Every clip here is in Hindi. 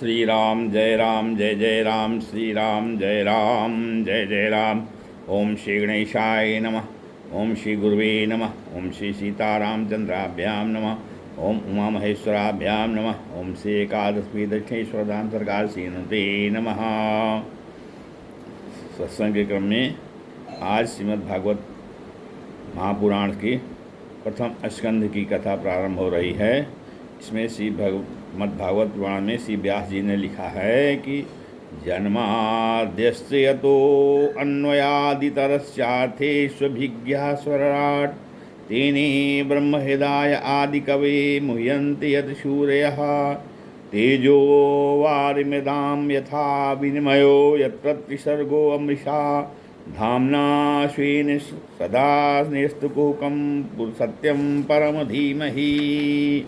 श्री राम जय राम जय जय राम श्री राम जय राम जय जय राम। ओम श्री गणेशाय नमः। ओम श्री गुरुवे नमः। ओम श्री सीतारामचंद्राभ्याम नमः। ओम उमा महेश्वराभ्याम नमः। ओम श्री एकादशी दक्षिणेश्वर धाम सरकार श्रीनुते नमः। सत्संग के क्रम में आज श्रीमद् भागवत महापुराण की प्रथम स्कंध की कथा प्रारंभ हो रही है। इसमें श्रीमद्भागवत पुराण में श्री व्यास जी ने लिखा है कि जन्माद्यस्य यतो अन्वयादितरस्यार्थेष्वभिज्ञः स्वराट् तेने ब्रह्महृदाय आदिकवे मुह्यन्ति यत् शूरयः तेजो वारिमृदां यथा विनिमयो यत्र त्रिसर्गो अमृषा धाम्ना स्वेन सदा निस्तकुहकं सत्यं परम धीमहि।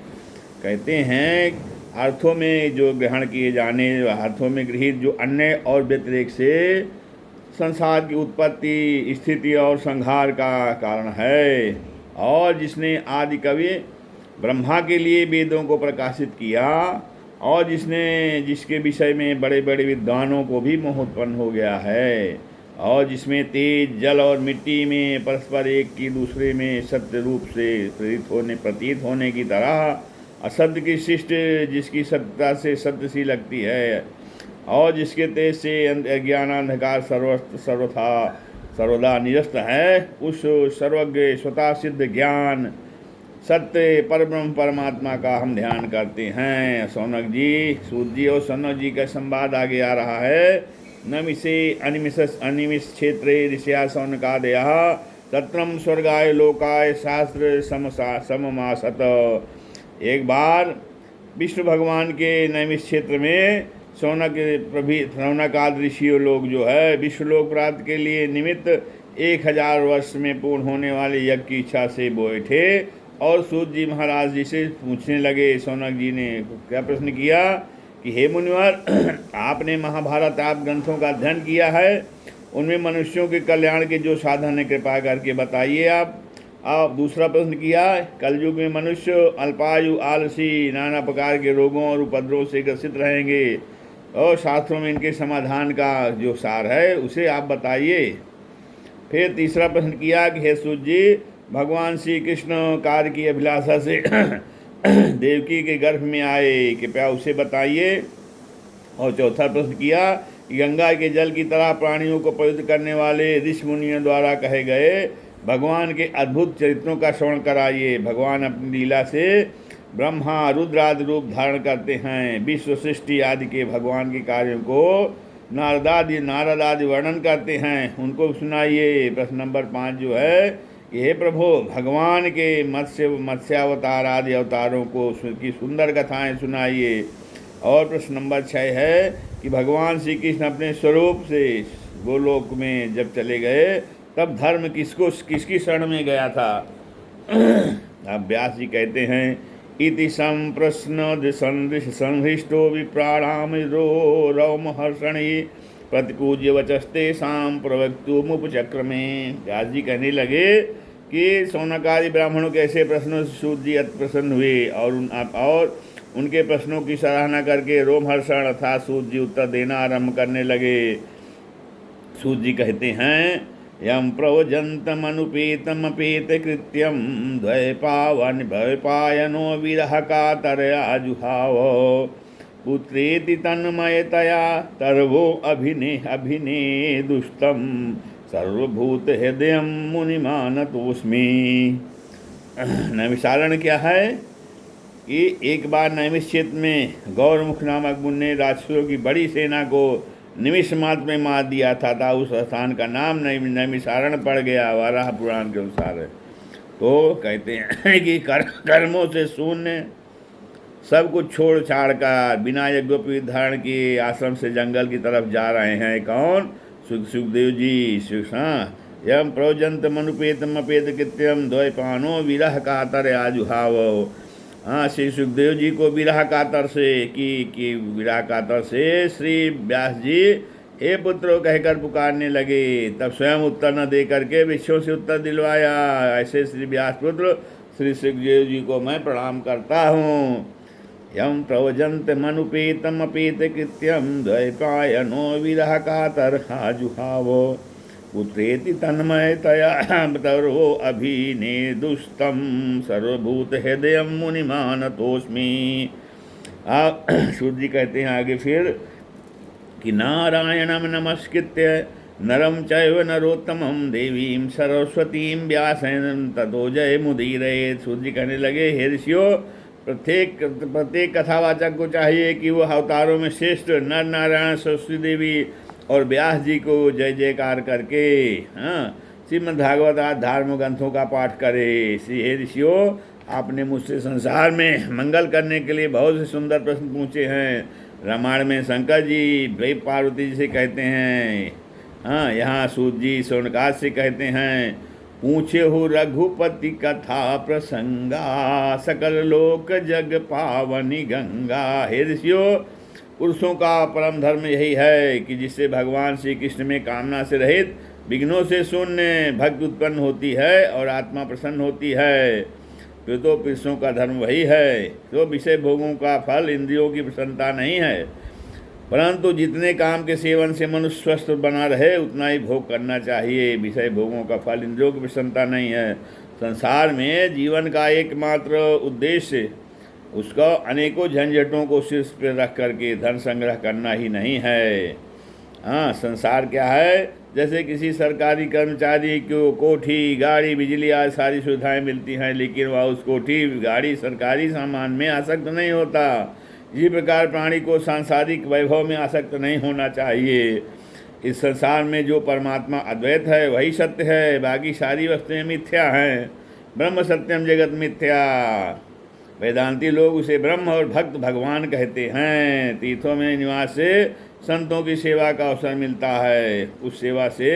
कहते हैं अर्थों में जो ग्रहण किए जाने, अर्थों में गृहीत जो अन्य और व्यतिरेक से संसार की उत्पत्ति, स्थिति और संहार का कारण है, और जिसने आदि कवि ब्रह्मा के लिए वेदों को प्रकाशित किया और जिसके विषय में बड़े बड़े विद्वानों को भी मोह उत्पन्न हो गया है, और जिसमें तेज जल और मिट्टी में परस्पर एक की दूसरे में सत्य रूप से प्रतीत होने की तरह असत्य की शिष्ट, जिसकी सत्यता से सत्य सी लगती है, और जिसके तेज से अज्ञानांधकार सर्वदा निरस्त है, उस सर्वज्ञ स्वतः सिद्ध ज्ञान सत्य परब्रह्म परमात्मा का हम ध्यान करते हैं। सौनक जी, सूत जी और सौनक जी का संवाद आगे आ रहा है। नमिषे अनिमिष क्षेत्रे ऋषया सौनकादयः तत्रम स्वर्गाय लोकाय शास्त्र सममासत। एक बार विष्णु भगवान के नैमिष क्षेत्र में सौनक आदि ऋषियों लोग जो है विश्वलोक प्राप्त के लिए निमित्त 1000 वर्ष में पूर्ण होने वाले यज्ञ की इच्छा से बैठे और सूत जी महाराज जी से पूछने लगे। सौनक जी ने क्या प्रश्न किया कि हे मुनिवर, आपने महाभारत आप ग्रंथों का अध्ययन किया है, उनमें मनुष्यों के कल्याण के जो साधन है कृपा करके बताइए आप। दूसरा प्रश्न किया, कलयुग में मनुष्य अल्पायु, आलसी, नाना प्रकार के रोगों और उपद्रवों से ग्रसित रहेंगे, और शास्त्रों में इनके समाधान का जो सार है उसे आप बताइए। फिर तीसरा प्रश्न किया कि हे सूत जी, भगवान श्री कृष्ण कार्य की अभिलाषा से देवकी के गर्भ में आए, कृपया उसे बताइए। और चौथा प्रश्न किया कि गंगा के जल की तरह प्राणियों को पवित्र करने वाले ऋषि मुनियों द्वारा कहे गए भगवान के अद्भुत चरित्रों का श्रवण कराइए। भगवान अपनी लीला से ब्रह्मा रुद्र आदि रूप धारण करते हैं, विश्व सृष्टि आदि के भगवान के कार्यों को नारद आदि वर्णन करते हैं, उनको सुनाइए। प्रश्न नंबर 5 जो है कि हे प्रभु, भगवान के मत्स्यावतार आदि अवतारों को की सुंदर कथाएं सुनाइए। और प्रश्न नंबर 6 है कि भगवान श्री कृष्ण अपने स्वरूप से गोलोक में जब चले गए तब धर्म किसकी शरण में गया था। अब व्यास जी कहते हैं, इति संप्रश्न संहृष्टो विप्राणाम रौमहर्षणि प्रतिपूज्य वचस्ते शाम प्रवक्तुमुपचक्र में। व्यास जी कहने लगे कि सौनकादि ब्राह्मणों के ऐसे प्रश्नों से सूत जी अति प्रसन्न हुए और उनके प्रश्नों की सराहना करके रोमहर्षण अर्थात सूत जी उत्तर देना आरंभ करने लगे। सूत जी कहते हैं, यम प्रवजन्तमनुपेतमपेत कृत्यम द्वैपायनो विरह कातरयाजुहाव पुत्रेति तन्मयतया तर्वो अभिने दुष्टम सर्वभूत हृदय मुनिमानतोस्मि। नैमिषारण्य क्या है कि एक बार नैमिष क्षेत्र में गौरमुख नामक मुनि ने राक्षसों की बड़ी सेना को निमिष मात्र में मार दिया था। उस स्थान का नाम नैमिषारण्य पड़ गया वाराह पुराण के अनुसार। तो कहते हैं कि कर्मों से शून्य, सब कुछ छोड़ छाड़ कर बिना यज्ञोपवीत धारण किए आश्रम से जंगल की तरफ जा रहे हैं। कौन? सुखदेव जी। यम प्रवजंत मनुपेतम अपेत कृत्यम द्वैपानो विरह कातर आजुहाव। हाँ, श्री सुखदेव जी को विरह कातर से कि विरह कातर से श्री व्यास जी हे पुत्रो कहकर पुकारने लगे। तब स्वयं उत्तर न दे करके विश्वों से उत्तर दिलवाया। ऐसे श्री व्यास पुत्र श्री सुखदेव जी को मैं प्रणाम करता हूँ। यम प्रवजंत मनुपेतमपेत कृत्यम द्वैपायनो विरह कातरहा जुहावो पुत्रेति तन्मयतया तरो अभिनेदुस्तं सर्वभूत हृदय मुनिमानतोस्मि। आप सूर्य जी कहते हैं आगे फिर कि नारायणं नमस्कृत्य नरं चैव नरोत्तमं देवीं सरस्वतीं व्यासेन ततो जय मुदीरयेत्। सूर्य जी कहने लगे, हे ऋषियों, प्रत्येक कथावाचक को चाहिए कि वो अवतारों में श्रेष्ठ नर नारायण, सरस्वती देवी और व्यास जी को जय जयकार करके श्रीमद् भागवत आदि धार्मिक ग्रंथों का पाठ करे। श्री हे ऋषियों, आपने मुझसे संसार में मंगल करने के लिए बहुत से सुंदर प्रश्न पूछे हैं। रामायण में शंकर जी भाई पार्वती जी से कहते हैं, यहाँ सूत जी सोनकाश से कहते हैं, पूछे हो रघुपति कथा प्रसंगा सकल लोक जग पावनी गंगा। हे ऋषियों, पुरुषों का परम धर्म यही है कि जिससे भगवान श्री कृष्ण में कामना से रहित विघ्नों से शून्य भक्ति उत्पन्न होती है और आत्मा प्रसन्न होती है। फिर तो पुरुषों का धर्म वही है। तो विषय भोगों का फल इंद्रियों की प्रसन्नता नहीं है, परंतु जितने काम के सेवन से मनुष्य स्वस्थ बना रहे उतना ही भोग करना चाहिए। विषय भोगों का फल इंद्रियों की प्रसन्नता नहीं है। संसार में जीवन का एकमात्र उद्देश्य उसका अनेकों झंझटों को शीर्ष पर रख करके धन संग्रह करना ही नहीं है। संसार क्या है, जैसे किसी सरकारी कर्मचारी को कोठी, गाड़ी, बिजली आदि सारी सुविधाएं मिलती हैं, लेकिन वह उस कोठी, गाड़ी, सरकारी सामान में आसक्त नहीं होता। इसी प्रकार प्राणी को सांसारिक वैभव में आसक्त नहीं होना चाहिए। इस संसार में जो परमात्मा अद्वैत है वही सत्य है, बाकी सारी वस्तुएं मिथ्या हैं। ब्रह्म सत्यम जगत मिथ्या। वेदांती लोग उसे ब्रह्म और भक्त भगवान कहते हैं। तीर्थों में निवास से संतों की सेवा का अवसर मिलता है। उस सेवा से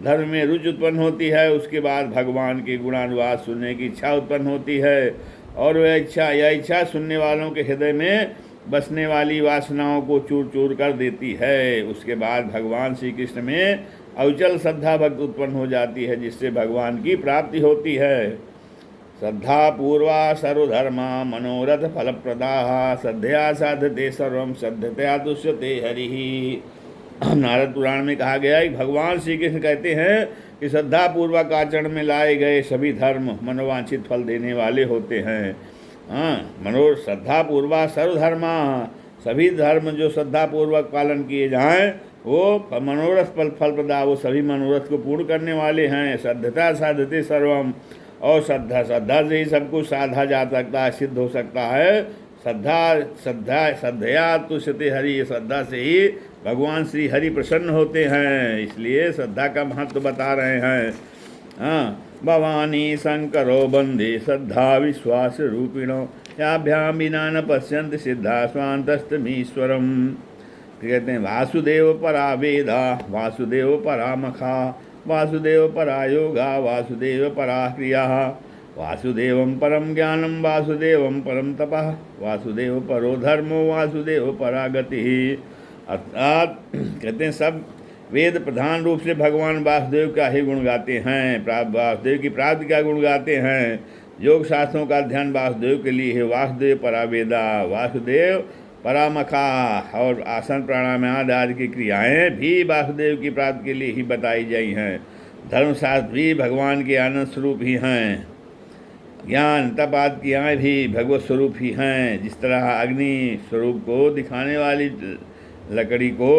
धर्म में रुचि उत्पन्न होती है। उसके बाद भगवान के गुणानुवाद सुनने की इच्छा उत्पन्न होती है और यह इच्छा सुनने वालों के हृदय में बसने वाली वासनाओं को चूर चूर कर देती है। उसके बाद भगवान श्री कृष्ण में अविचल श्रद्धा भक्ति उत्पन्न हो जाती है, जिससे भगवान की प्राप्ति होती है। श्रद्धा पूर्वा सर्वधर्मा मनोरथ फलप्रदा श्रद्धया साधते सर्वं श्रद्धतया तुष्यते हरि। नारद पुराण में कहा गया है कि भगवान श्री कृष्ण कहते हैं कि श्रद्धा पूर्वक आचरण में लाए गए सभी धर्म मनोवांछित फल देने वाले होते हैं। श्रद्धा पूर्वा सर्वधर्मा, सभी धर्म जो श्रद्धा पूर्वक पालन किए जाएं वो मनोरथ फल प्रदा, वो सभी मनोरथ को पूर्ण करने वाले हैं। श्रद्धता साधते सर्वम, और श्रद्धा से ही सब कुछ साधा जा सकता है, सिद्ध हो सकता है। श्रद्धया तुष्यते हरि, श्रद्धा से ही भगवान श्री हरि प्रसन्न होते हैं। इसलिए श्रद्धा का महत्व बता रहे हैं। भवानी शंकरो बंदे श्रद्धा विश्वास रूपिणो याभ्याम विना न पश्यन्ति सिद्धा स्वान्तस्तमीश्वरम। कहते हैं वासुदेव परा वेदा वासुदेव परा मखा वासुदेव परा योगा वासुदेव परा क्रिया वासुदेवं परम ज्ञानम वासुदेवं परम तपः वासुदेव परो धर्मो वासुदेव परा गति। अर्थात कहते हैं सब वेद प्रधान रूप से भगवान वासुदेव का ही गुण गाते हैं, वासुदेव की प्राप्ति का गुण गाते हैं। योग शास्त्रों का अध्ययन वासुदेव के लिए है। वासुदेव परा वेदा वासुदेव परामखा, और आसन प्राणायाम आदि की क्रियाएं भी वासुदेव की प्राप्ति के लिए ही बताई गई हैं। धर्मशास्त्र भी भगवान के आनंद स्वरूप ही हैं। ज्ञान तप आदि क्रियाएँ भी भगवत स्वरूप ही हैं। जिस तरह अग्नि स्वरूप को दिखाने वाली लकड़ी को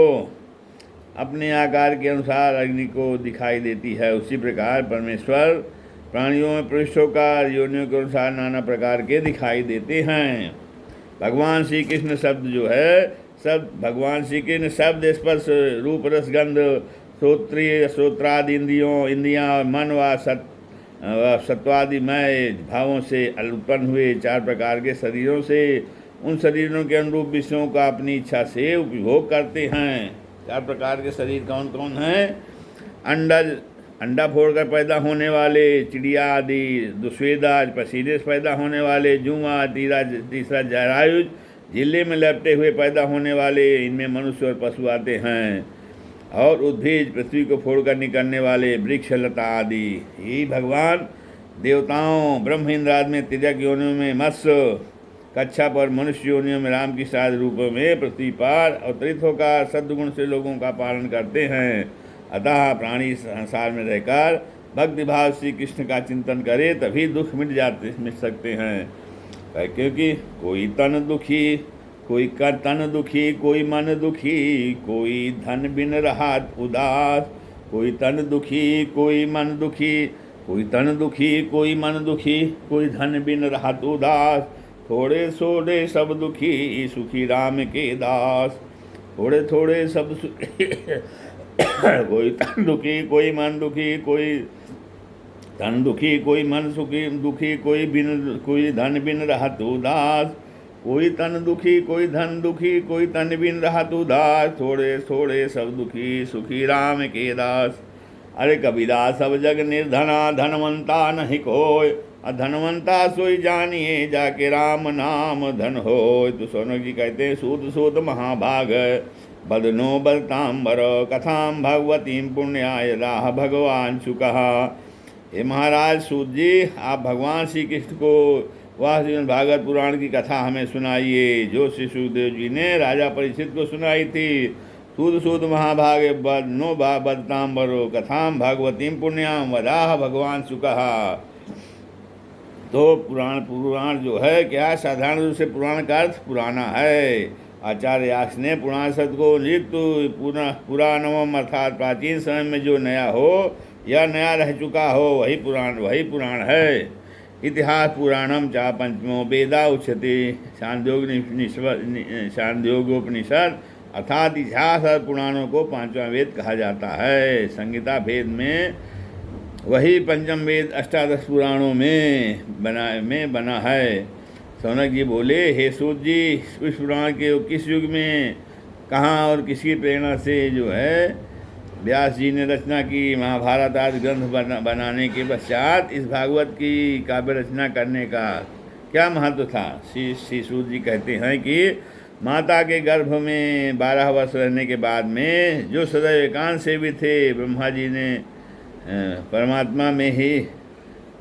अपने आकार के अनुसार अग्नि को दिखाई देती है, उसी प्रकार परमेश्वर प्राणियों में प्रविष्ट होकर योनियों के अनुसार नाना प्रकार के दिखाई देते हैं। भगवान श्री कृष्ण शब्द जो है, सब भगवान श्री कृष्ण शब्द स्पर्श रूप रस गंध श्रोत्रादि इंद्रियाँ मन व सत्वादिमय भावों से उत्पन्न हुए 4 प्रकार के शरीरों से उन शरीरों के अनुरूप विषयों का अपनी इच्छा से उपभोग करते हैं। 4 प्रकार के शरीर कौन कौन हैं? अंडा फोड़कर पैदा होने वाले चिड़िया आदि, दुश्वेदा पसीने से पैदा होने वाले जुआ, तीसरा जरायुज जिले में लपटे हुए पैदा होने वाले, इनमें मनुष्य और पशु आते हैं। और उद्भिज पृथ्वी को फोड़कर निकलने वाले वृक्ष लता आदि। यही भगवान देवताओं ब्रह्म इंद्र आदि में तिर्यक योनियों में मत्स्य कच्छप और मनुष्य योनियों में राम की साध रूप में पृथ्वी पर अवतरित होकर सद्गुण से लोगों का पालन करते हैं। अतः प्राणी संसार में रहकर भक्ति भाव श्री कृष्ण का चिंतन करे तभी दुख मिट सकते हैं। क्योंकि कोई तन दुखी, कोई का तन दुखी, कोई मन दुखी, कोई धन बिन रहत उदास। कोई तन दुखी, कोई मन दुखी, कोई तन दुखी, कोई मन दुखी, कोई धन बिन रहत उदास। थोड़े थोड़े सब दुखी, सुखी राम के दास। थोड़े थोड़े सब सुखी कोई तन दुखी, कोई मन दुखी, कोई तन दुखी, कोई मन सुखी दुखी, कोई धन बिन रहत उदास। कोई तन दुखी, कोई धन दुखी, कोई तन बिन रहत उदास। थोड़े थोड़े सब दुखी, सुखी राम के दास। अरे कबीरा सब जग निर्धना, धनवंता नहीं कोय। धनवंता सोई जानिए, जाके राम नाम धन होय। तो सोनक जी कहते हैं, सूत सूत महाभाग बदनो बलतांबर, कथाम भगवती पुण्याय राह भगवान सुकहा। हे महाराज सूत जी, आप भगवान श्री कृष्ण को वह श्रीमद् भागवत पुराण की कथा हमें सुनाइए जो श्री सुखदेव जी ने राजा परीक्षित को सुनाई थी। सूद सूद महाभागे बदनो बदतांबरो, कथाम भगवतीम पुण्याम वराह भगवान सुकहा। तो पुराण जो है क्या, साधारण रूप से पुराण का अर्थ पुराना है। आचार्य व्यास ने पुराण शब्द को पुराणवम अर्थात प्राचीन समय में जो नया हो या नया रह चुका हो वही पुराण है। इतिहास पुराणम चा पंचमो वेदा उच्यते। छांदोग्योपनिषद अर्थात इतिहास और पुराणों को पांचवा वेद कहा जाता है। संहिता भेद में वही पंचम वेद अष्टादश पुराणों में बना है। सौनक जी बोले, हे सूत जी, इस पुराण के किस युग में कहाँ और किसकी प्रेरणा से जो है व्यास जी ने रचना की। महाभारत आदि ग्रंथ बनाने के पश्चात इस भागवत की काव्य रचना करने का क्या महत्व था। श्री सूत जी कहते हैं कि माता के गर्भ में 12 वर्ष रहने के बाद में जो सदैव एकांत सेवी थे, ब्रह्मा जी ने परमात्मा में ही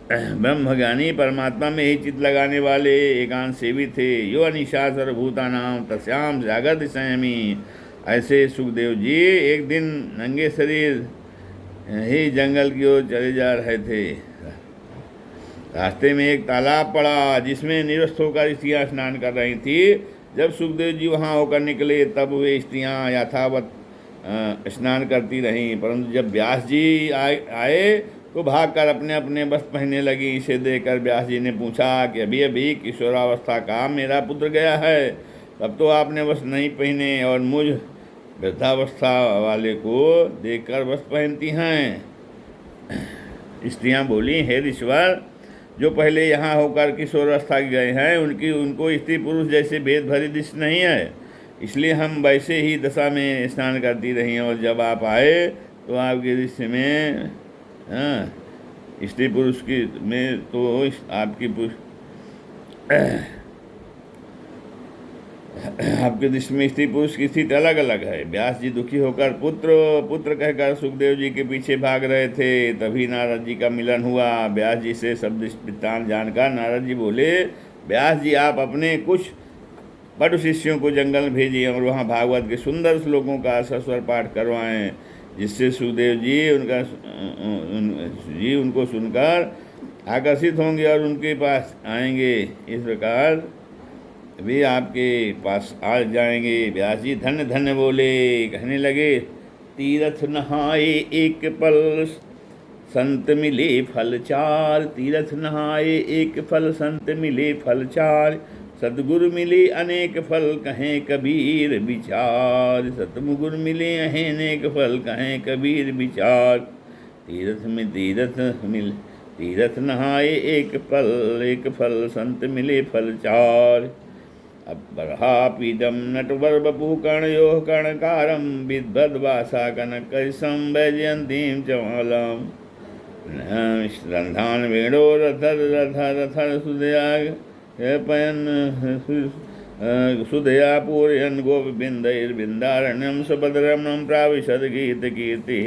ब्रह्मज्ञानी परमात्मा में ही चित्त लगाने वाले एकांत सेवी थे। यो अनिशा सर्वभूतानाम तस्याम जागृत संयमी। ऐसे सुखदेव जी एक दिन नंगे शरीर ही जंगल की ओर चले जा रहे थे। रास्ते में एक तालाब पड़ा जिसमें निरस्त होकर स्त्रियाँ स्नान कर रही थी। जब सुखदेव जी वहाँ होकर निकले तब वे स्त्रियाँ यथावत स्नान करती रहीं, परंतु जब व्यास जी आए तो भागकर अपने अपने वस्त्र पहनने लगी। इसे देखकर व्यास जी ने पूछा कि अभी अभी किशोरावस्था का मेरा पुत्र गया है, तब तो आपने वस्त्र नहीं पहने और मुझ वृद्धावस्था वाले को देखकर वस्त्र पहनती हैं। स्त्रियाँ बोली, हे ईश्वर, जो पहले यहाँ होकर किशोरावस्था गए हैं उनको स्त्री पुरुष जैसे भेद भरी दृष्टि नहीं है, इसलिए हम वैसे ही दशा में स्नान करती रही और जब आप आए तो आपकी दृष्टि में स्त्री पुरुष की में तो आपकी दृष्टि में स्त्री पुरुष की स्थिति अलग अलग है। व्यास जी दुखी होकर पुत्र कहकर सुखदेव जी के पीछे भाग रहे थे। तभी नारद जी का मिलन हुआ। व्यास जी से सब वृत्तांत जानकर नारद जी बोले, व्यास जी आप अपने कुछ पटु शिष्यों को जंगल भेजिए और वहाँ भागवत के सुंदर श्लोकों का सस्वर पाठ करवाएं, जिससे सुखदेव जी उनको सुनकर आकर्षित होंगे और उनके पास आएंगे। इस प्रकार वे आपके पास आ जाएंगे। व्यास जी धन्य धन्य बोले, कहने लगे, तीरथ नहाए एक पल संत मिले फल चार। तीरथ नहाए एक फल संत मिले फल चार। सतगुरु मिले अनेक फल कहें कबीर विचार। सतगुरु मिले अनेक फल कहें कबीर विचार। तीरथ नहाए एक फल संत मिले फल चार। अब बरहापीदम नटवर बपू कर्णयो कर्णकारम विद्वद्वासा कनक संवैजयंतीम चमालम। रंधान वेणो रथर सुदया पूरयन गोपबिंदैर्बिंदारण्यम सुभद्रमणम प्राविशद गीत कीर्ति।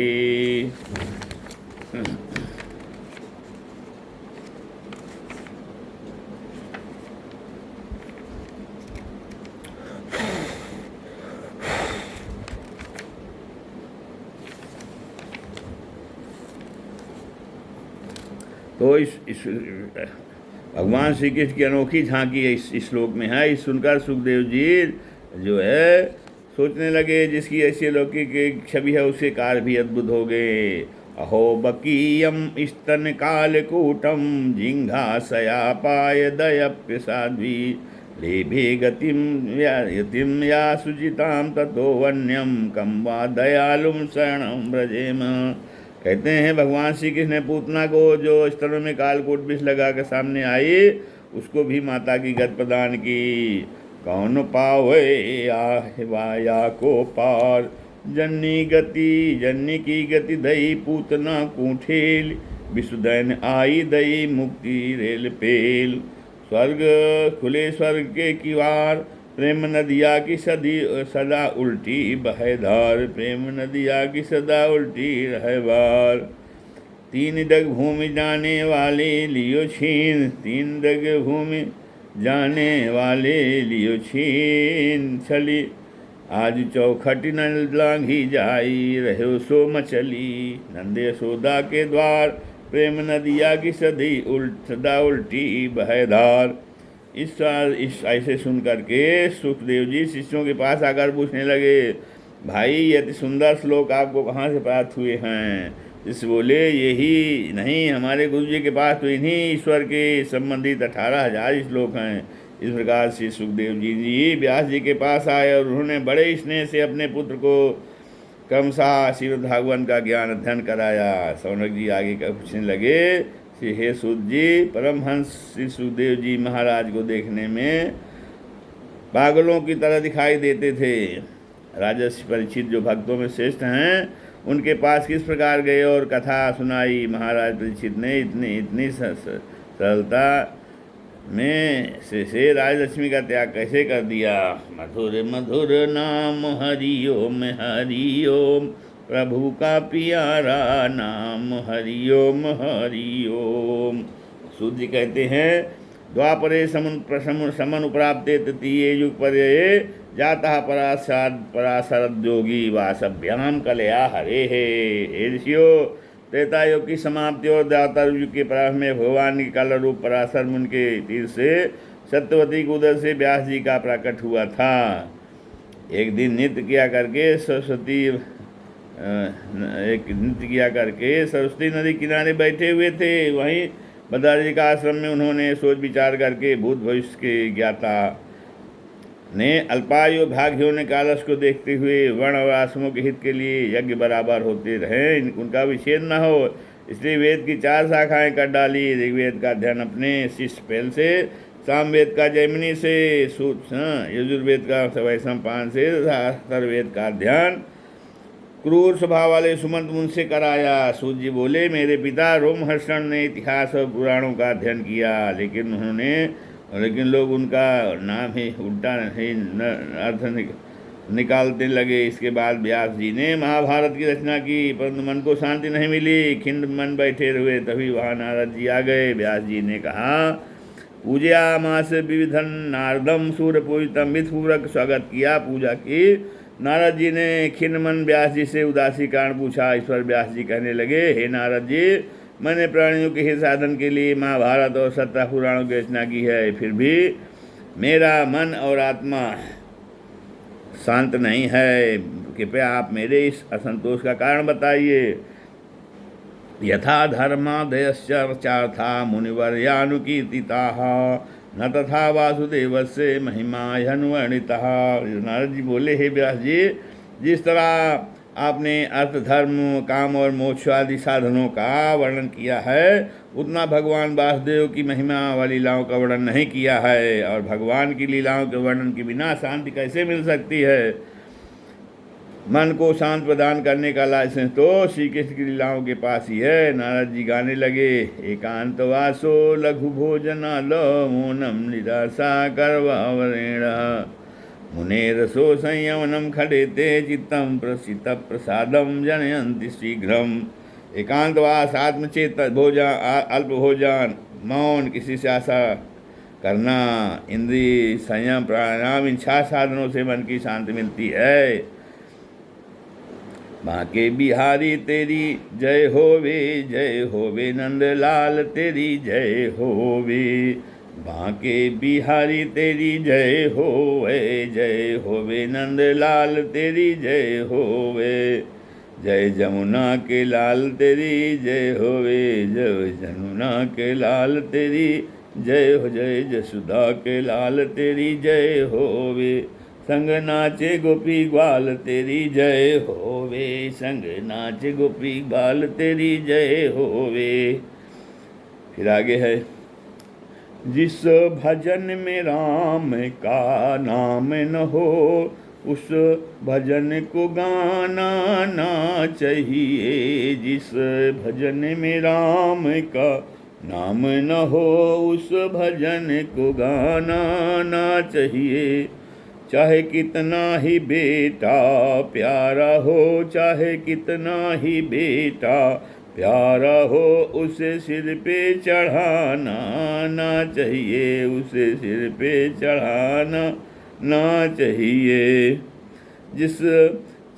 तो इस भगवान श्री कृष्ण की अनोखी झांकी इस श्लोक में है। इस सुनकर सुखदेव जी जो है सोचने लगे, जिसकी ऐसी अलौकिक छवि है उसके कार्य भी अद्भुत हो गए। अहो बकीयम स्तन कालकूटम जिंघासयापाय दयप्य साध्वी लेभे गतिम या सुचिताम ततो वन्यम कम वा दयालुम शरणम व्रजेम। कहते हैं भगवान श्री कृष्ण ने पूतना को जो स्तनों में कालकूट विष लगा कर सामने आई, उसको भी माता की गति प्रदान की। कौन पावे आया को पार जननी की गति दई पूतना कूठेल विशुदैन आई दई मुक्ति रेल पेल। स्वर्ग खुले स्वर्ग के किवार प्रेम नदिया की सदा उल्टी बहेधार प्रेम नदिया की सदा उल्टी रहबार। तीन डग भूमि जाने वाले लियो छीन तीन डग भूमि जाने वाले लियो छीन छली आज चौखट न लांघी जाई रहो सो मचली नंदे यशोदा के द्वार प्रेम नदिया की सदा उल्टी बहेधार। इस ऐसे सुन करके सुखदेव जी शिष्यों के पास आकर पूछने लगे, भाई ये सुंदर श्लोक आपको कहाँ से प्राप्त हुए हैं? इस बोले, यही नहीं, हमारे गुरु जी के पास तो इन्हीं ईश्वर के संबंधित 18,000 श्लोक हैं। इस प्रकार से सुखदेव जी व्यास जी के पास आए और उन्होंने बड़े स्नेह से अपने पुत्र को क्रमशः श्रीमद् भागवत का ज्ञान अध्ययन कराया। सौनक जी आगे का पूछने लगे, श्री हे सूत जी, परमहंस श्री सुखदेव जी महाराज को देखने में पागलों की तरह दिखाई देते थे। राजर्षि परीक्षित जो भक्तों में श्रेष्ठ हैं, उनके पास किस प्रकार गए और कथा सुनाई। महाराज परीक्षित ने इतनी सरलता में से राजलक्ष्मी का त्याग कैसे कर दिया। मधुर मधुर नाम हरिओम हरिओम प्रभु का प्यारा नाम हरिओम हरिओम। सूर्य कहते हैं, द्वापरे समन प्राप्ते तृतीये युग पर जाता पराशरद जोगी वासभ्याम कलया हरे हे ऋषियों। त्रेता युग की समाप्ति और द्वापर युग के प्रारंभ में भगवान के काल रूप पराशर मुनि के तीर से सत्यवती के उदर से व्यास जी का प्रकट हुआ था। एक दिन नृत्य किया करके सरस्वती नदी किनारे बैठे हुए थे। वहीं बद्री का आश्रम में उन्होंने सोच विचार करके भूत भविष्य के ज्ञाता ने अल्पायु भाग्यों ने कालस को देखते हुए वर्ण और आश्रमों के हित के लिए यज्ञ बराबर होते रहे, उनका विच्छेद न हो, इसलिए वेद की 4 शाखाएं कर डाली। ऋग्वेद का अध्ययन अपने शिष्य पहल से, सामवेद का जैमिनी से, यजुर्वेद का वैशंपायन से, अथर्ववेद का अध्ययन क्रूर स्वभाव वाले सुमंत मुनि से कराया। सूर्य जी बोले, मेरे पिता रोमहर्षण ने इतिहास और पुराणों का अध्ययन किया, लेकिन लोग उनका नाम ही उल्टा अर्थ निकालते लगे। इसके बाद व्यास जी ने महाभारत की रचना की, परंतु मन को शांति नहीं मिली, खिंड मन बैठे हुए। तभी वहाँ नारद जी आ गए। व्यास जी ने कहा, पूजया मास विविधन नारदम सूर्य पूजितम, विधिपूर्वक स्वागत किया, पूजा की। नारद जी ने खिन्न मन व्यास जी से उदासी कारण पूछा। इस पर व्यास जी कहने लगे, हे नारद जी, मैंने प्राणियों के हित साधन के लिए महाभारत और 17 पुराणों की रचना की है, फिर भी मेरा मन और आत्मा शांत नहीं है। कृपया आप मेरे इस असंतोष का कारण बताइए। यथा धर्मादयश्चार्था मुनिवर्यानुकीर्तिताः न तथा वासुदेवस्य महिमा ह्यनुवर्णितः। नारद जी बोले, हे व्यास जी, जिस तरह आपने अर्थ धर्म काम और मोक्ष आदि साधनों का वर्णन किया है, उतना भगवान वासुदेव की महिमा व लीलाओं का वर्णन नहीं किया है। और भगवान की लीलाओं के वर्णन के बिना शांति कैसे मिल सकती है। मन को शांत प्रदान करने का लाइसेंस तो श्री कृष्ण की लीलाओं के पास ही है। नारद जी गाने लगे, एकांत वासो लघु भोजनाल मौनम निराशा करवावरेण मुने रसो संयमनम खडेते चित्तम प्रसित प्रसादम जनयंति शीघ्रम। एकांतवास, आत्मचेत भोजन, अल्प भोजन, मौन, किसी से आशा करना, इंद्रिय संयम, प्राणायाम, इन 6 साधनों से मन की शांति मिलती है। बांके बिहारी तेरी जय होवे नंदलाल तेरी जय होवे। बांके बिहारी तेरी जय होवे नंदलाल तेरी जय होवे। जय जमुना के लाल तेरी जय होवे, जय जमुना के लाल तेरी जय हो, जय जसुदा के लाल तेरी जय होवे। संग नाचे गोपी ग्वाल तेरी जय होवे, संग नाचे गोपी ग्वाल तेरी जय होवे। फिर आगे है, जिस भजन में राम का नाम न हो उस भजन को गाना ना चाहिए। जिस भजन में राम का नाम न हो उस भजन को गाना ना चाहिए। चाहे कितना ही बेटा प्यारा हो, चाहे कितना ही बेटा प्यारा हो, उसे सिर पे चढ़ाना ना चाहिए, उसे सिर पे चढ़ाना ना चाहिए। जिस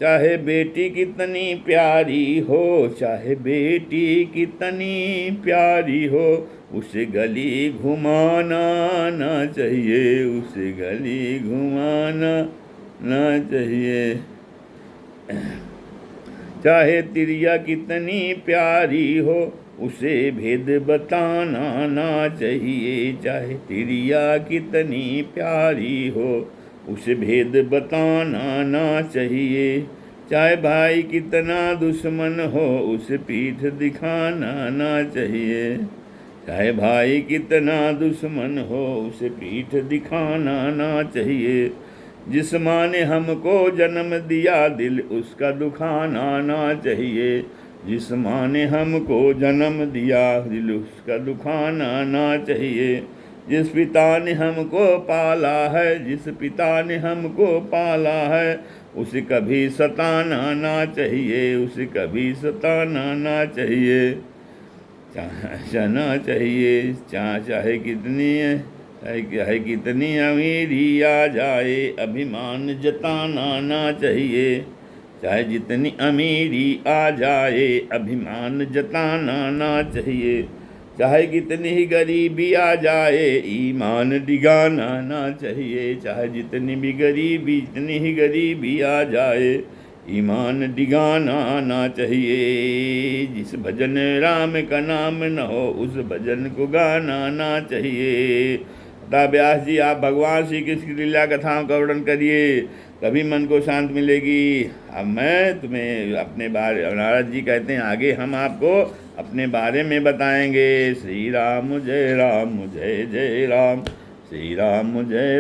चाहे बेटी कितनी प्यारी हो, चाहे बेटी कितनी प्यारी हो, उसे गली घुमाना ना चाहिए, उसे गली घुमाना ना चाहिए। चाहे तिरिया कितनी प्यारी हो, उसे भेद बताना ना चाहिए। चाहे तिरिया कितनी प्यारी हो, उसे भेद बताना ना चाहिए। चाहे भाई कितना दुश्मन हो, उसे पीठ दिखाना ना चाहिए। चाहे भाई कितना दुश्मन हो, उसे पीठ दिखाना ना चाहिए। जिस माँ ने हमको जन्म दिया दिल उसका दुखाना ना चाहिए। जिस माँ ने हमको जन्म दिया दिल उसका दुखाना ना चाहिए। जिस पिता ने हमको पाला है, जिस पिता ने हमको पाला है, उसे कभी सताना ना चाहिए, उसे कभी सताना ना चाहिए। चाहना चाहिए चाहे कितनी चाहे कितनी अमीरी आ जाए, अभिमान जताना ना चाहिए। चाहे जितनी अमीरी आ जाए, अभिमान जताना ना चाहिए। चाहे कितनी ही गरीबी आ जाए, ईमान डिगाना ना चाहिए। चाहे जितनी भी गरीबी जितनी ही गरीबी आ जाए, ईमान डिगाना ना चाहिए। जिस भजन राम का नाम न हो उस भजन को गाना ना चाहिए। अतः व्यास जी आप भगवान श्री कृष्ण की लीला कथाओं का वर्णन करिए, तभी मन को शांत मिलेगी। अब मैं तुम्हें अपने बारे, नारद जी कहते हैं आगे हम आपको अपने बारे में बताएंगे। श्री राम जय जय राम, श्री राम जय